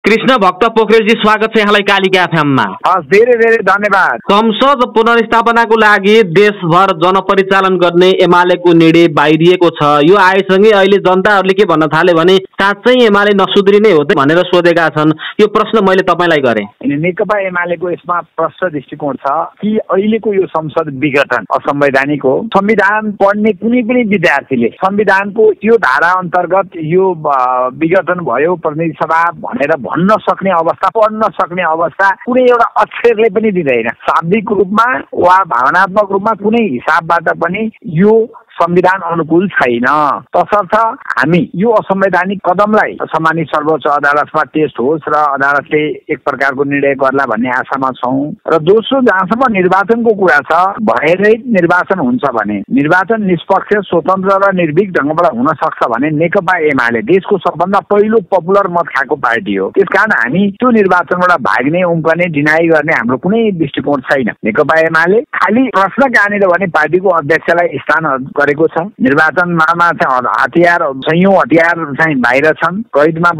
कृष्ण भक्त पोखरेलजी स्वागत छ यहाँलाई कालिका एफएममा। धेरै धेरै धन्यवाद। संसद पुनर्स्थापनाको लागि देशभर जनपरिचालन गर्ने एमालेको निर्णय बाहिरिएको छ। यो आएसँगै अहिले जनताहरूले के भन्न थाले भने साँच्चै एमाले नसुध्रिने हो भनेर सोधेका छन्। यो प्रश्न मैले तपाईलाई गरेँ। नेकपा एमालेको यसमा प्रश्न दृष्टिकोण छ कि अहिलेको यो संसद विघटन असंवैधानिक हो। संविधान पढ्ने कुनै पनि विद्यार्थीले संविधानको यो धारा अन्तर्गत यो विघटन भयो प्रतिनिधि सभा भनेर भन्न सक्ने अवस्था, पढ्न सक्ने अवस्था कुनै एउटा अक्षरले पनि दिँदैन। शाब्दिक रूपमा वा भावनात्मक रूपमा कुनै हिसाबबाट पनि यो संविधान अनुकूल छैन। तसर्थ हामी यो असंवैधानिक कदमलाई सम्मानित सर्वोच्च अदालतमा टेस्ट होस् र अदालतले एक प्रकारको निर्णय गर्ला भन्ने आशामा छौँ। र दोस्रो, जहाँसम्म निर्वाचनको कुरा छ, भयरहित निर्वाचन हुन्छ भने, निर्वाचन निष्पक्ष, स्वतन्त्र र निर्भीक ढङ्गबाट हुन सक्छ भने नेकपा एमाले देशको सबभन्दा पहिलो पपुलर मत खाएको पार्टी हो। त्यसकारण हामी त्यो निर्वाचनबाट भाग्ने, उम्कने, डिनाइ गर्ने हाम्रो कुनै दृष्टिकोण छैन। नेकपा एमाले खालि प्रश्न कहाँनिर भने पार्टीको अध्यक्षलाई स्थान गरेको छ। निर्वाचनमा चाहिँ हतियार, सयौं हतियार चाहिँ बाहिर छन्, कैदमा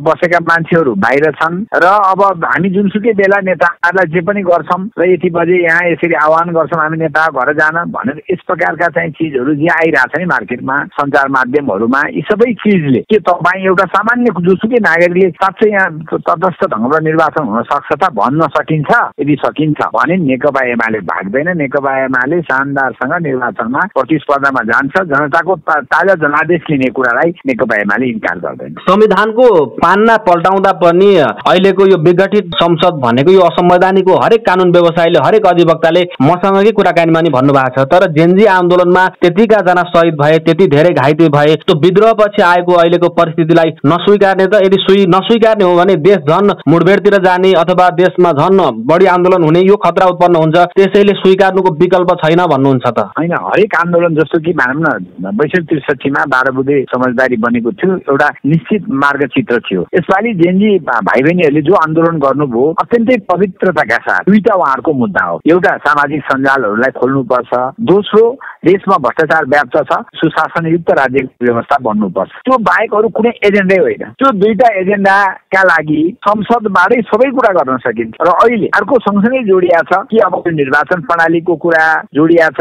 बसेका मान्छेहरू बाहिर छन् र अब हामी जुनसुकै बेला नेताहरूलाई जे पनि गर्छौँ र यति बजे यहाँ यसरी आह्वान गर्छौँ हामी नेता घर जान भनेर यस प्रकारका चाहिँ चिजहरू जे आइरहेछ नि मार्केटमा, सञ्चार माध्यमहरूमा, यी सबै चिजले के तपाईँ एउटा सामान्य जुनसुकै नागरिकले साँच्चै यहाँ तटस्थ ढङ्गबाट निर्वाचन हुन सक्छ त भन्न सकिन्छ? यदि सकिन्छ भने नेकपा एमाले भाग्दैन। नेकपा एमाले शानदारसँग निर्वाचनमा प्रतिस्पर्धामा जान्छ। जनताको ताजा जनादेश लिने कुरालाई नेकपा एमाले इन्कार गर्दैन। संविधानको पान्ना पल्टाउँदा पनि अहिलेको यो विघटित संसद भनेको यो असंवैधानिक हो। हरेक कानुन व्यवसायीले, हरेक अधिवक्ताले मसँगै कुराकानीमा नि भन्नुभएको छ। तर जेनजी आन्दोलनमा त्यतिका जना शहीद भए, त्यति धेरै घाइते भए, त्यो विद्रोह पछि आएको अहिलेको परिस्थितिलाई नस्वीकार्ने त यदि नस्वीकार्ने हो भने देश झन् मुठभेडतिर जाने अथवा देशमा झन् बढी आन्दोलन हुने यो खतरा उत्पन्न हुन्छ। त्यसैले स्वीकार्नुको विकल्प छैन भन्नुहुन्छ त? होइन, हरेक आन्दोलन जस्तो कि भनौँ न 62-63 मा 12 बुँदे समझदारी बनेको थियो, एउटा निश्चित मार्गचित्र थियो। यसपालि जेनजी भाइ बहिनीहरूले जो आन्दोलन गर्नुभयो अत्यन्तै पवित्रताका साथ दुईटा उहाँहरूको मुद्दा हो। एउटा, सामाजिक सञ्जालहरूलाई खोल्नुपर्छ। दोस्रो, देशमा भ्रष्टाचार व्याप्त छ, सुशासनयुक्त राज्य व्यवस्था बन्नुपर्छ। त्यो बाहेक अरू कुनै एजेन्डै होइन। त्यो दुईटा एजेन्डाका लागि संसदबाटै सबै कुरा गर्न सकिन्छ। र अहिले अर्को सँगसँगै जोडिया छ कि अब निर्वाचन प्रणालीको कुरा जोडिया छ।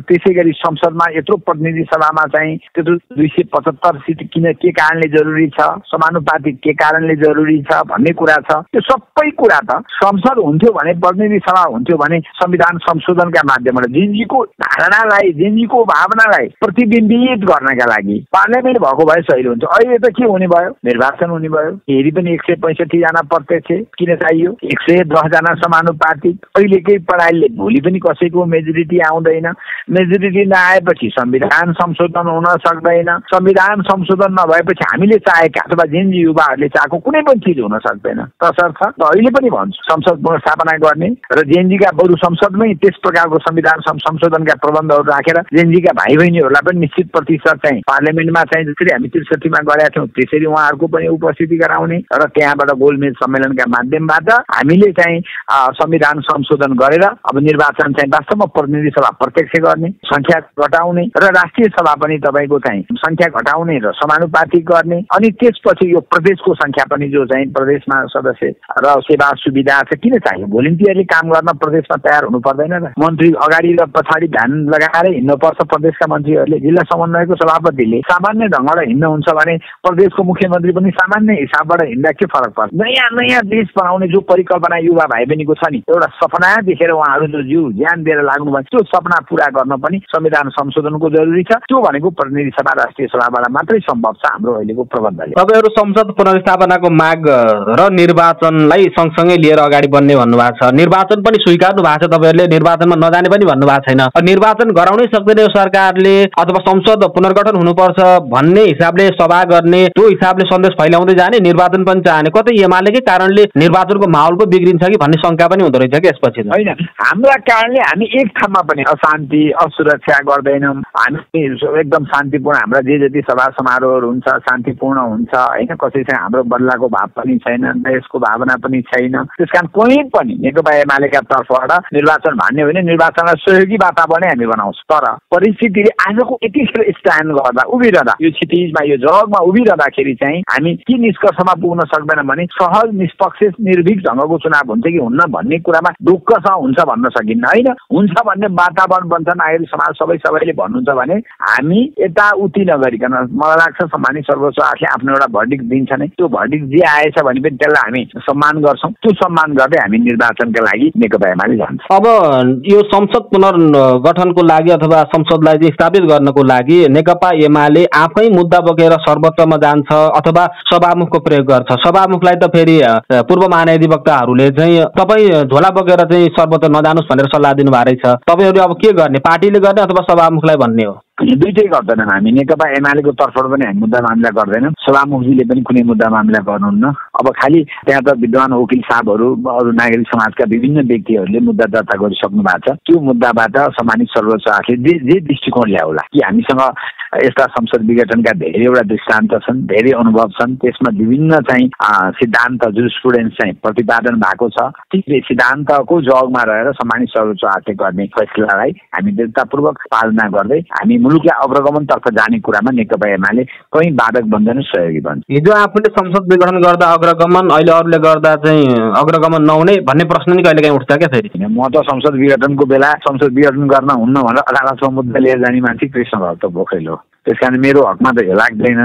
त्यसै गरी संसदमा यत्रो प्रतिनिधि सभामा चाहिँ त्यत्रो 275 सिट किन, के कारणले जरुरी छ, समानुपातिक के कारणले जरुरी छ भन्ने कुरा छ। त्यो सबै कुरा त संसद हुन्थ्यो भने, प्रतिनिधि सभा हुन्थ्यो भने संविधान संशोधनका माध्यमबाट जेनजीको धारणालाई, जेनजीको भावनालाई प्रतिबिम्बित गर्नका लागि पार्लियामेन्ट भएको भए सही हुन्छ। अहिले त के हुने भयो? निर्वाचन हुने भयो। फेरि पनि 165 जना प्रत्यक्ष किन चाहियो? 110 जना समानुपातिक। अहिलेकै प्रणालीले भोलि पनि कसैको मेजोरिटी आउँदैन। मेजोरिटी नआएपछि संविधान संशोधन हुन सक्दैन। संविधान संशोधन नभएपछि हामीले चाहेका अथवा जेनजी युवाहरूले चाहेको कुनै पनि चिज हुन सक्दैन। तसर्थ अहिले पनि भन्छु, संसद पुनर्स्थापना गर्ने र जेनजीका बरु संसदमै त्यस प्रकारको संविधान संशोधनका प्रबन्धहरू राखेर जेनजीका भाइ बहिनीहरूलाई पनि निश्चित प्रतिशत चाहिँ पार्लियामेन्टमा चाहिँ जसरी हामी 63 मा गरेका थियौँ त्यसरी उहाँहरूको पनि उपस्थिति गराउने र त्यहाँबाट गोलमेज सम्मेलनका माध्यमबाट हामीले चाहिँ संविधान संशोधन गरेर अब निर्वाचन चाहिँ वास्तवमा प्रतिनिधि सभा प्रत्यक्ष गर्ने, संख्या घटाउने र राष्ट्रिय सभा पनि तपाईँको चाहिँ संख्या घटाउने र समानुपातिक गर्ने। अनि त्यसपछि यो प्रदेशको संख्या पनि जो चाहिँ प्रदेशमा सदस्य र सेवा सुविधा छ किन चाहियो? भोलिन्टियरले काम गर्न प्रदेशमा तयार हुनु पर्दैन र? मन्त्री अगाडि र पछाडि ध्यान लगाएर हिँड्नुपर्छ। प्रदेशका मन्त्रीहरूले, जिल्ला समन्वयको सभापतिले सामान्य ढङ्गबाट हिँड्नुहुन्छ भने प्रदेशको मुख्यमन्त्री पनि सामान्य हिसाबबाट हिँड्दा के फरक पर्छ? नयाँ नयाँ देश बनाउने जो परिकल्पना युवा भाइ बहिनीको छ नि, एउटा सपना देखेर उहाँहरू जो जीव ज्यान दिएर लाग्नु भएको त्यो सपना पूरा गर्न पनि संविधान संशोधनको जरुरी छ। त्यो भनेको प्रतिनिधि सभा, राष्ट्रिय सभाबाट मात्रै सम्भव छ हाम्रो अहिलेको प्रबन्धले। तपाईँहरू संसद पुनर्स्थापनाको माग र निर्वाचनलाई सँगसँगै लिएर अगाडि बढ्ने भन्नुभएको छ। निर्वाचन पनि स्वीकार्नु भएको छ, तपाईँहरूले निर्वाचनमा नजाने पनि भन्नुभएको छैन। निर्वाचन गराउनै सक्दैन यो सरकारले अथवा संसद पुनर्गठन हुनुपर्छ भन्ने हिसाबले सभा गर्ने, त्यो हिसाबले सन्देश फैलाउँदै जाने, निर्वाचन पनि चाहने, कतै एमालेकै कारणले निर्वाचनको माहौल पो बिग्रिन्छ कि भन्ने शङ्का पनि हुँदो रहेछ कि यसपछि? होइन, हाम्रा कारणले हामी एक ठाउँमा पनि अशान्ति, असुरक्षा गर्दैनौँ, हामी एकदम शान्तिपूर्ण, हाम्रा जे जति सभा समारोहहरू हुन्छ शान्तिपूर्ण हुन्छ होइन, कसैसँग हाम्रो बदलाको भाव पनि छैन, देशको भावना पनि छैन। त्यसकारण कोही पनि नेकपा एमालेका तर्फबाट निर्वाचन भन्ने भने निर्वाचनलाई सहयोगी वातावरण हामी बनाउँछ। तर परिस्थितिले आजको यतिखेर स्ट्यान्ड गर्दा उभिरहँदा यो क्षितिजमा यो जगमा उभिरहँदाखेरि चाहिँ हामी के निष्कर्षमा पुग्न सक्दैनौँ भने सहज निष्पक्ष निर्भीक ढङ्गको चुनाव हुन्छ कि हुन्न भन्ने कुरामा ढुक्कसँग हुन्छ भन्न सकिन्न होइन। हुन्छ भन्ने वातावरण बन्छ, नागरिक समाज सबैले भन्नुहुन्छ भने हामी यताउति नगरिकन मलाई लाग्छ सम्मानित सर्वोच्च अदालतले आफ्नो एउटा भर्डिक्ट दिन्छ नै, त्यो भर्डिक्ट जे आएछ भने पनि त्यसलाई हामी सम्मान गर्छौँ। त्यो सम्मान गर्दै हामी निर्वाचनका लागि नेकपा एमाले जान्छ। अब यो संसद पुनर्गठनको लागि अथवा संसदलाई स्थापित गर्नको लागि नेकपा एमाले आफै मुद्दा बोकेर सर्वोच्चमा जान्छ अथवा सभामुखको प्रयोग गर्छ। सभामुखलाई त फेरि पूर्व महाधिवक्ताहरूले चाहिँ तपाईँ झोला बोकेर चाहिँ सर्वोच्च नजानुस् भनेर सल्लाह दिनुभएको रहेछ। तपाईँहरू अब के गर्ने, पार्टीले गर्ने अथवा सभामुखलाई भन्ने हो? दुईटै गर्दैनौँ हामी। नेकपा एमालेको तर्फबाट पनि हामी मुद्दा मामिला गर्दैनौँ, सभामुखजीले पनि कुनै मुद्दा मामिला गर्नुहुन्न। अब खालि त्यहाँ त विद्वान वकिल साहबहरू अरू नागरिक समाजका विभिन्न व्यक्तिहरूले मुद्दा दर्ता गरिसक्नु भएको छ। त्यो मुद्दाबाट सम्मानित सर्वोच्च अदालतले जे दृष्टिकोण ल्याउला कि हामीसँग यस्ता संसद विघटनका धेरैवटा दृष्टान्त छन्, धेरै अनुभव छन्, त्यसमा विभिन्न चाहिँ सिद्धान्त जुरिस्प्रुडेन्स चाहिँ प्रतिपादन भएको छ। ती सिद्धान्तको जगमा रहेर सम्मानित सर्वोच्च अदालतले गर्ने फैसलालाई हामी दृढतापूर्वक पालना गर्दै हामी मुलुकलाई अग्रगमनतर्फ जाने कुरामा नेकपा एमाले कहीँ बाधक बन्दैन, सहयोगी बन्छ। हिजो आफूले संसद विघटन गर्दा अग्रगमन, अहिले अरूले गर्दा चाहिँ अग्रगमन नहुने भन्ने प्रश्न नि कहिले काहीँ उठ्छ क्या फेरि? म त संसद विघटनको बेला संसद विघटन गर्न हुन्न भनेर अदालतमा मुद्दा लिएर जाने मान्छे कृष्ण भक्त पोखरेल हो। त्यसकारण मेरो हकमा त लाग्दैन।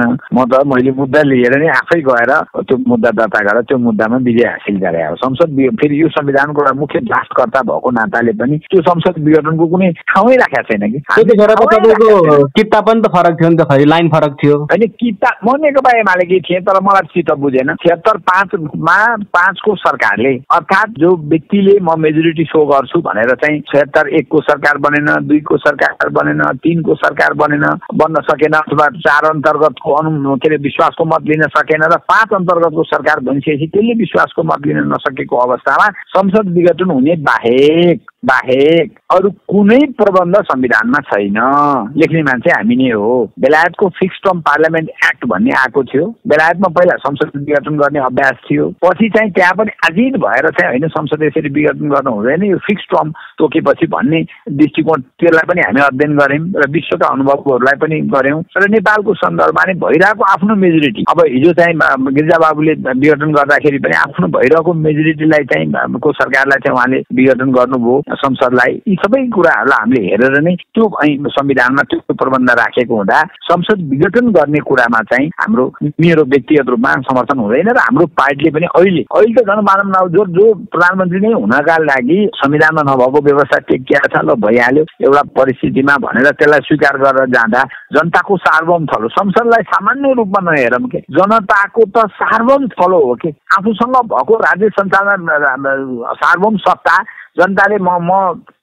मैले मुद्दा लिएर नै आफै गएर त्यो मुद्दा दर्ता गरेर त्यो मुद्दामा विजय हासिल गरे हो। संसद फेरि यो संविधानको एउटा मुख्य ड्राफ्टकर्ता भएको नाताले पनि त्यो संसद विघटनको कुनै ठाउँै राखेको छैन कि। किता पनि त फरक थियो नि त, फेरि लाइन फरक थियो होइन। किता म नेकपा एमालेकै थिएँ तर मलाई चित्त बुझेन। 76-5मा 5को सरकारले अर्थात् जो व्यक्तिले म मेजोरिटी सो गर्छु भनेर चाहिँ 76-1को सरकार बनेन, 2को सरकार बनेन, 3को सरकार बन्न सकेन अथवा 4 अन्तर्गतको के अरे विश्वासको मत लिन सकेन र 5 अन्तर्गतको सरकार बनिसकेपछि त्यसले विश्वासको मत लिन नसकेको अवस्थामा संसद विघटन हुने बाहेक अरू कुनै प्रबन्ध संविधानमा छैन। लेख्ने मान्छे हामी नै हो। बेलायतको फिक्स टर्म पार्लियामेन्ट एक्ट भन्ने आएको थियो। बेलायतमा पहिला संसद विघटन गर्ने अभ्यास थियो, पछि चाहिँ त्यहाँ पनि आजित भएर चाहिँ होइन संसद यसरी विघटन गर्नु हुँदैन, यो फिक्स टर्म तोकेपछि भन्ने दृष्टिकोण त्यसलाई पनि हामी अध्ययन गऱ्यौँ र विश्वका अनुभवहरूलाई पनि गऱ्यौँ र नेपालको सन्दर्भमा नै भइरहेको आफ्नो मेजोरिटी। अब हिजो चाहिँ गिरिजाबाबुले विघटन गर्दाखेरि पनि आफ्नो भइरहेको मेजोरिटीलाई चाहिँ को सरकारलाई चाहिँ उहाँले विघटन गर्नुभयो संसदलाई। यी सबै कुराहरूलाई हामीले हेरेर नै त्यो संविधानमा त्यो प्रबन्ध राखेको हुँदा संसद विघटन गर्ने कुरामा चाहिँ मेरो व्यक्तिगत रूपमा समर्थन हुँदैन र हाम्रो पार्टीले पनि अहिले त झन् मानव न जो प्रधानमन्त्री नै हुनका लागि संविधानमा नभएको व्यवस्था टेकिया छ, ल भइहाल्यो एउटा परिस्थितिमा भनेर त्यसलाई स्वीकार गरेर जाँदा जनताको सार्वभौम थलो संसदलाई सामान्य रूपमा नहेरौँ के, जनताको त सार्वभौम थलो हो कि आफूसँग भएको राज्य सञ्चालन सार्वभौम सत्ता जनताले म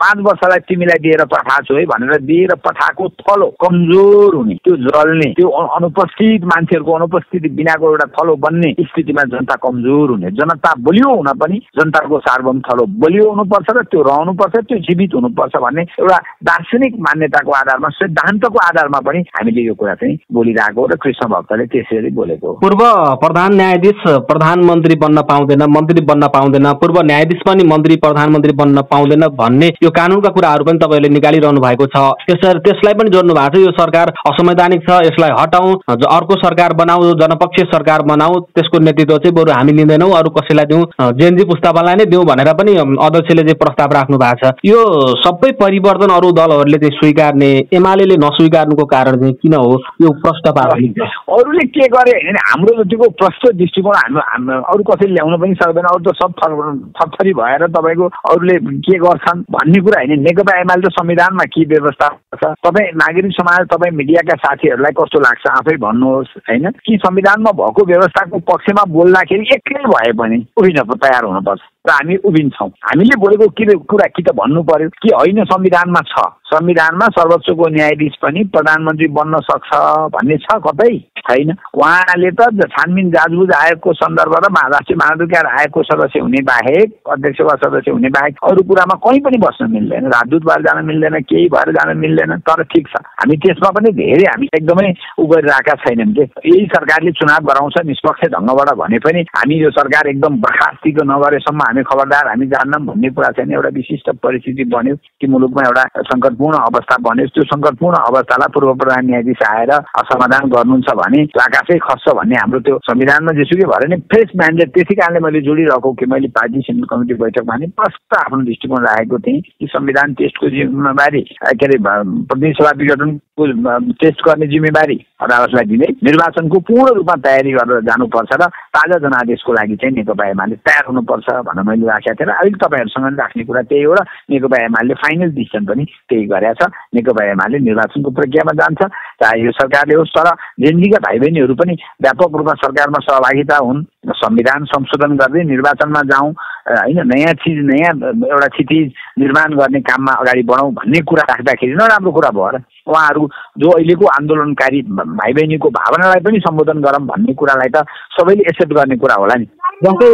5 वर्षलाई तिमीलाई दिएर पठाएको छु है भनेर दिएर पठाएको थलो कमजोर हुने, त्यो जल्ने, त्यो अनुपस्थित मान्छेहरूको अनुपस्थिति बिनाको एउटा थलो बन्ने स्थितिमा जनता कमजोर हुने। जनता बलियो हुन पनि जनताको सार्वभौम थलो बलियो हुनुपर्छ र त्यो रहनुपर्छ, त्यो जीवित हुनुपर्छ भन्ने एउटा दार्शनिक मान्यताको आधारमा सिद्धान्तको आधारमा पनि हामीले यो कुरा चाहिँ बोलिरहेको र कृष्ण भक्तले त्यसरी बोलेको। पूर्व प्रधान न्यायाधीश प्रधानमन्त्री बन्न पाउँदैन, मन्त्री बन्न पाउँदैन, पूर्व न्यायाधीश पनि मन्त्री प्रधानमन्त्री बन्न पाउँदैन भन्ने यो कानुनका कुराहरू पनि तपाईँले निकालिरहनु भएको छ। त्यसलाई पनि जोड्नु भएको छ। यो सरकार असंवैधानिक छ, यसलाई हटाउँ, अर्को सरकार बनाऊ, जनपक्षीय सरकार बनाऊ, त्यसको नेतृत्व चाहिँ बरु हामी लिँदैनौँ, अरू कसैलाई दिउँ, जेएनजी पुस्तावालाई नै दिउँ भनेर पनि अध्यक्षले चाहिँ प्रस्ताव राख्नु भएको छ। यो सबै परिवर्तन अरू दलहरूले चाहिँ स्वीकार्ने, एमाले नस्वीकार्नुको कारण चाहिँ किन हो? यो प्रस्ताव अरूले के गरे होइन, हाम्रो जतिको प्रष्ट दृष्टिकोण हाम्रो अरू कसैले ल्याउन पनि सक्दैन। अरू त सब थरथरी भएर तपाईँको अरूले के गर्छन् भन्ने कुरा होइन। नेकपा एमाले त संविधानमा के व्यवस्था छ, तपाईँ नागरिक समाज, तपाईँ मिडियाका साथीहरूलाई कस्तो लाग्छ आफै भन्नुहोस् होइन। कि संविधानमा भएको व्यवस्थाको पक्षमा बोल्दाखेरि एक्लै भए पनि उभिन तयार हुनुपर्छ। र हामी उभिन्छौँ। हामीले बोलेको कुरा कि त भन्नु पर्यो कि होइन संविधानमा छ, संविधानमा सर्वोच्चको न्यायाधीश पनि प्रधानमन्त्री बन्न सक्छ भन्ने छ कतै? छैन। उहाँले त छानबिन जाँचबुझ आयोगको सन्दर्भ र राष्ट्रिय मानवाधिकार आयोगको सदस्य हुने बाहेक, अध्यक्ष वा सदस्य हुने बाहेक अरू कुरामा कहीँ पनि बस्न मिल्दैन, राजदूत भएर जान मिल्दैन, केही भएर जान मिल्दैन। तर ठिक छ, हामी त्यसमा पनि धेरै हामी एकदमै गरिरहेका छैनौँ कि यही सरकारले चुनाव गराउँछ निष्पक्ष ढङ्गबाट भने पनि हामी यो सरकार एकदम बर्खास्तीको नगरेसम्म हामी खबरदार हामी जान्नौँ भन्ने कुरा छैन। एउटा विशिष्ट परिस्थिति बन्यो कि मुलुकमा एउटा सङ्कटपूर्ण अवस्था बन्यो, त्यो सङ्कटपूर्ण अवस्थालाई पूर्व प्रधान न्यायाधीश आएर समाधान गर्नुहुन्छ भने आकाशै खस्छ भन्ने हाम्रो त्यो संविधानमा जेसुकै भएर नि फ्रेस म्यान्डेट। त्यसै कारणले मैले जोडिरहेको कि मैले पार्टी सेन्ट्रल कमिटी बैठकमा नि प्रष्ट आफ्नो दृष्टिकोण राखेको थिएँ कि संविधान टेस्टको जिम्मेवारी के अरे प्रतिनिधि सभा विघटनको टेस्ट गर्ने जिम्मेवारी अदालतलाई दिँदै निर्वाचनको पूर्ण रूपमा तयारी गरेर जानुपर्छ र ताजा जनादेशको लागि चाहिँ नेकपा एमाले तयार हुनुपर्छ भनेर मैले राखेको थिएँ र अहिले तपाईँहरूसँग राख्ने कुरा त्यही हो र नेकपा एमाले फाइनल डिसिजन पनि त्यही गरेछ। नेकपा एमाले निर्वाचनको प्रक्रियामा जान्छ, चाहे यो सरकारले होस्। तर जेएनजीका भाइ बहिनीहरू पनि व्यापक रूपमा सरकारमा सहभागिता हुन्, संविधान संशोधन गर्दै निर्वाचनमा जाउँ, होइन नयाँ एउटा क्षितिज निर्माण गर्ने काममा अगाडि बढौँ भन्ने कुरा राख्दाखेरि नराम्रो कुरा भयो र उहाँहरू जो अहिलेको आन्दोलनकारी भाइ बहिनीको भावनालाई पनि सम्बोधन गरौँ भन्ने कुरालाई त सबैले एक्सेप्ट गर्ने कुरा होला नि। जस्तै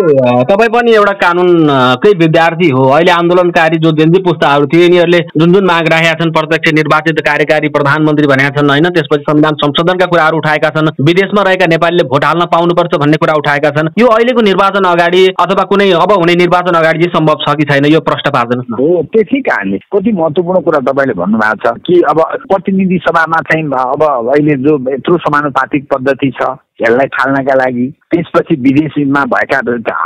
तपाईँ पनि एउटा कानुनकै विद्यार्थी हो। अहिले आन्दोलनकारी जो जेन्जी पुस्ताहरू थिए यिनीहरूले जुन जुन माग राखेका छन्, प्रत्यक्ष निर्वाचित कार्यकारी प्रधानमन्त्री भनेका छन्, होइन, त्यसपछि संविधान संशोधनका कुराहरू उठाएका छन्, विदेशमा रहेका नेपालीले भोट हाल्न पाउनुपर्छ भन्ने कुरा उठाएका छन्। यो अहिलेको निर्वाचन अगाडि अथवा कुनै अब हुने निर्वाचन अगाडि चाहिँ सम्भव छ कि छैन, यो प्रश्न पार्दैनस् न। हो, त्यसै कारणले कति महत्त्वपूर्ण कुरा तपाईँले भन्नुभएको छ कि अब प्रतिनिधि सभामा चाहिँ अब अहिले जो यत्रो समानुपातिक पद्धति छ यसलाई थाल्नका लागि त्यसपछि विदेशमा भएका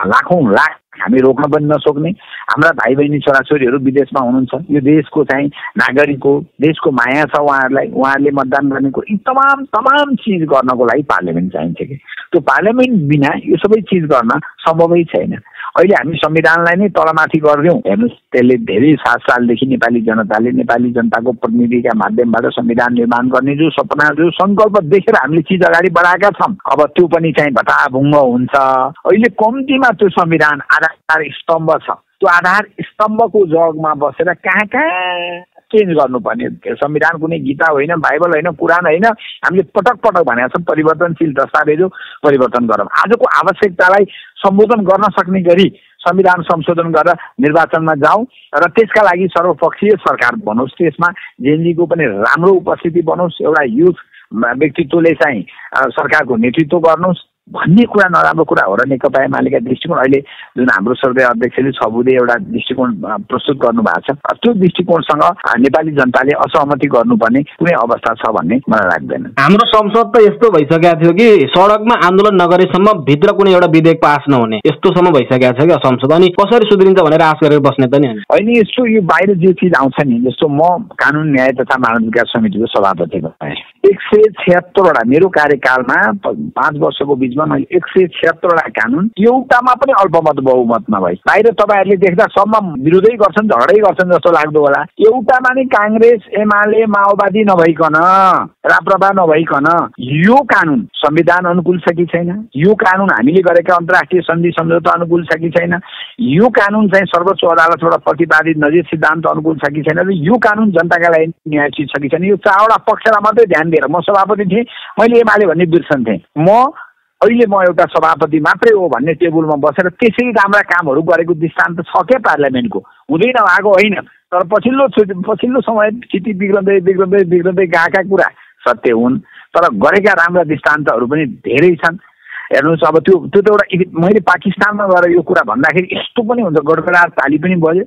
लाखौँ लाख हामी रोक्न पनि नसक्ने हाम्रा भाइ बहिनी छोराछोरीहरू विदेशमा हुनुहुन्छ। यो देशको चाहिँ नागरिक हो, देशको माया छ उहाँहरूलाई, उहाँहरूले मतदान गर्नेको यी तमाम चिज गर्नको लागि पार्लियामेन्ट चाहिन्छ कि त्यो पार्लियामेन्ट बिना यो सबै चिज गर्न सम्भवै छैन। अहिले हामी संविधानलाई नै तलमाथि गरिदिउँ, हेर्नुहोस् त्यसले धेरै 7 सालदेखि नेपाली जनताले नेपाली जनताको प्रतिनिधिका माध्यमबाट संविधान निर्माण गर्ने जो सपना जो सङ्कल्प देखेर हामीले चिज अगाडि बढाएका छौँ, अब त्यो पनि चाहिँ भताभुङ्ग हुन्छ। अहिले कम्तीमा त्यो संविधान आधार स्तम्भ छ, त्यो आधार स्तम्भको जगमा बसेर कहाँ चेन्ज गर्नुपर्ने। संविधान कुनै गीता होइन, बाइबल होइन, कुरान होइन, हामीले पटक पटक भनेका छौँ परिवर्तनशील दस्तावेज हो, परिवर्तन गरौँ। आजको आवश्यकतालाई सम्बोधन गर्न सक्ने गरी संविधान संशोधन गरेर निर्वाचनमा जाउँ र त्यसका लागि सर्वपक्षीय सरकार बनोस्, त्यसमा जेएनजीको पनि राम्रो उपस्थिति बनोस्, एउटा युथ व्यक्तित्वले चाहिँ सरकारको नेतृत्व गर्नुहोस् भन्ने कुरा नराम्रो कुरा हो र नेकपा एमालेका दृष्टिकोण अहिले जुन हाम्रो सर्वे अध्यक्षले 6 बुँदे एउटा दृष्टिकोण प्रस्तुत गर्नु भएको छ, त्यो दृष्टिकोणसँग नेपाली जनताले असहमति गर्नुपर्ने कुनै अवस्था छ भन्ने मलाई लाग्दैन। हाम्रो संसद त यस्तो भइसकेको थियो कि सडकमा आन्दोलन नगरेसम्म भित्र कुनै एउटा विधेयक पास नहुने यस्तोसम्म भइसकेको छ कि संसद। अनि कसरी सुध्रिन्छ भनेर आश गरेर बस्ने त नि होइन। यस्तो यो बाहिर जे चिज आउँछ नि, जस्तो म कानुन न्याय तथा मानव विकास समितिको सभापति भएँ, 176वटा मेरो कार्यकालमा 5 वर्षको बिचमा मैले 176वटा कानुन एउटामा पनि अल्पमत बहुमत नभई, बाहिर तपाईँहरूले देख्दा सम्म विरोधै गर्छन्, झगडै गर्छन् जस्तो लाग्दो होला, एउटामा नि काङ्ग्रेस एमाले माओवादी नभइकन राप्रपा नभइकन यो कानुन संविधान अनुकूल छ कि छैन, यो कानुन हामीले गरेका अन्तर्राष्ट्रिय सन्धि सम्झौता अनुकूल छ कि छैन, यो कानुन चाहिँ सर्वोच्च अदालतबाट प्रतिपादित नजिर सिद्धान्त अनुकूल छ कि छैन, र यो कानुन जनताका लागि न्यायोचित छ कि छैन, यो 4वटा पक्षलाई मात्रै ध्यान दिएर म सभापति थिएँ, मैले एमाले भन्ने बिर्सन्थेँ। अहिले म एउटा सभापति मात्रै हो भन्ने टेबलमा बसेर त्यसै राम्रा कामहरू गरेको दृष्टान्त छ क्या पार्लियामेन्टको, हुँदै नभएको होइन। तर पछिल्लो समय स्थिति बिग्रँदै गएका कुरा सत्य हुन्, तर गरेका राम्रा दृष्टान्तहरू पनि धेरै छन्। हेर्नुहोस् अब त्यो त एउटा मैले पाकिस्तानमा गएर यो कुरा भन्दाखेरि यस्तो पनि हुन्छ, गडगडाट ताली पनि बज्यो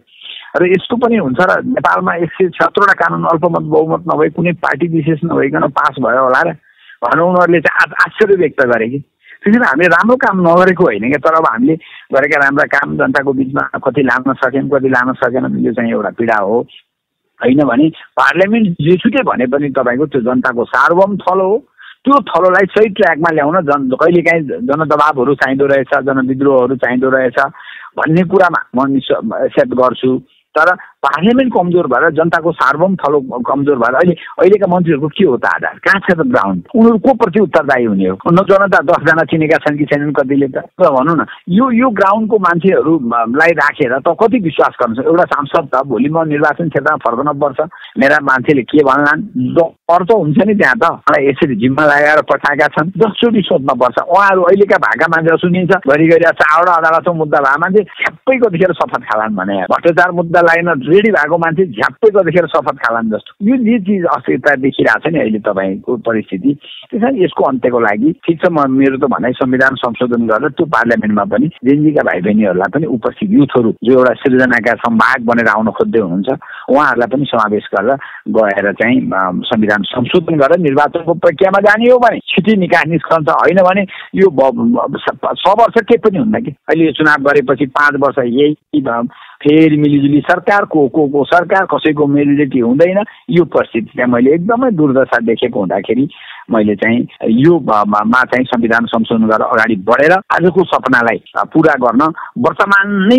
र यस्तो पनि हुन्छ र नेपालमा 176वटा कानुन अल्पमत बहुमत नभई कुनै पार्टी विशेष नभइकन पास भयो होला र भनेर उनीहरूले चाहिँ आश्चर्य व्यक्त गरे कि त्यसरी हामीले राम्रो काम नगरेको होइन क्या, तर अब हामीले गरेका राम्रा काम जनताको बिचमा कति लान सक्यौँ कति लान सकेनौँ, यो चाहिँ एउटा पीडा हो। होइन भने पार्लियामेन्ट जेसुकै भने पनि तपाईँको त्यो जनताको सार्वभौम थलो हो, त्यो थलोलाई सही ट्र्याकमा ल्याउन कहिलेकाहीँ जनदबावहरू चाहिँदो रहेछ, जनविद्रोहहरू चाहिँदो रहेछ भन्ने कुरामा म एक्सेप्ट गर्छु। तर पार्लियामेन्ट कमजोर भएर जनताको सार्वभौम थलो कमजोर भएर अहिलेका मन्त्रीहरूको के हो त आधार? कहाँ छ त ग्राउन्ड? उनीहरू को प्रति उत्तरदायी हुने हो? न जनता 10 जना चिनेका छन् कि छैनन् कतिले त भनौँ न। यो ग्राउन्डको मान्छेहरूलाई राखेर त कति विश्वास गर्नु छ? एउटा सांसद त भोलि म निर्वाचन क्षेत्रमा फर्कन पर्छ, मेरा मान्छेले के भन्लान् डर त हुन्छ नि त्यहाँ त। मलाई यसरी जिम्मा लगाएर पठाएका छन्, जसरी सोध्न पर्छ। उहाँहरू अहिलेका भएका मान्छे सुनिन्छ घरिघरि 4वटा अदालतको मुद्दा भएको मान्छे झ्याप्पै कतिखेर शपथ खालान् भने, भ्रष्टाचार मुद्दा लागेन रेडी भएको मान्छे झ्याप्पै कतिखेर शपथ खालान् जस्तो यो चिज अस्थिरता देखिरहेको छ नि अहिले तपाईँको परिस्थिति। त्यसैले यसको अन्त्यको लागि ठिक छ, मेरो त भनाइ संविधान संशोधन गरेर त्यो पार्लियामेन्टमा पनि जेनजीका भाइ बहिनीहरूलाई पनि उपस्थित युथहरू जो एउटा सृजनाका संवाहक बनेर आउन खोज्दै हुनुहुन्छ उहाँहरूलाई पनि समावेश गरेर गएर चाहिँ संविधान संशोधन गरेर निर्वाचनको प्रक्रियामा जाने हो भने छिटै निकास निस्कन्छ। होइन भने यो 6 वर्ष केही पनि हुन्न कि। अहिले चुनाव गरेपछि 5 वर्ष यही फेरि मिलिजुली सरकार को सरकार कसैको मेजोरिटी हुँदैन। यो परिस्थिति चाहिँ मैले एकदमै दुर्दशा देखेको हुँदाखेरि मैले चाहिँ यो मा चाहिँ संविधान संशोधन गरेर अगाडि बढेर आजको सपनालाई पुरा गर्न वर्तमान नै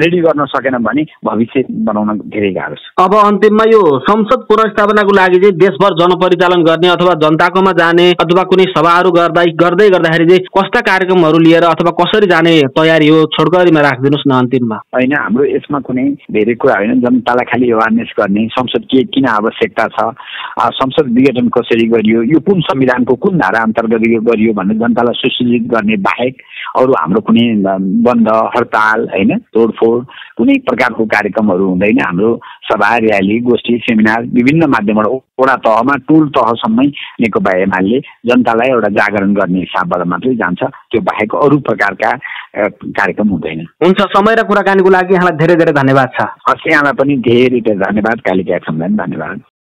रेडी गर्न सकेन भने भविष्य बनाउन धेरै गाह्रो छ। अब अन्तिममा यो संसद पुनर्स्थापनाको लागि चाहिँ देशभर जनपरिचालन गर्ने अथवा जनताकोमा जाने अथवा कुनै सभाहरू गर्दै गर्दाखेरि चाहिँ कस्ता कार्यक्रमहरू लिएर अथवा कसरी जाने तयारी हो छोटकरीमा राखिदिनुहोस् न अन्तिममा। होइन, हाम्रो यसमा कुनै धेरै कुरा होइन, जनतालाई खालि अवेरनेस गर्ने संसद के किन आवश्यकता छ, संसद विघटन कसरी गरियो, यो कुन संविधानको कुन धारा अन्तर्गत गरियो भन्ने जनतालाई सुसूचित गर्ने बाहेक अरू हाम्रो कुनै बन्द हडताल होइन तोडफोड कुनै प्रकारको कार्यक्रमहरू हुँदैन। हाम्रो सभा र्याली गोष्ठी सेमिनार विभिन्न माध्यमबाट वडा तहमा टोल तहसम्मै नेकपा एमाले जनतालाई एउटा जागरण गर्ने हिसाबबाट मात्रै जान्छ, त्यो बाहेक अरू प्रकारका कार्यक्रम हुँदैन। हुन्छ, समय र कुराकानीको लागि यहाँलाई धेरै धेरै धन्यवाद छ। यहाँलाई पनि धेरै धेरै धन्यवाद। कालिका एफएमलाई धन्यवाद।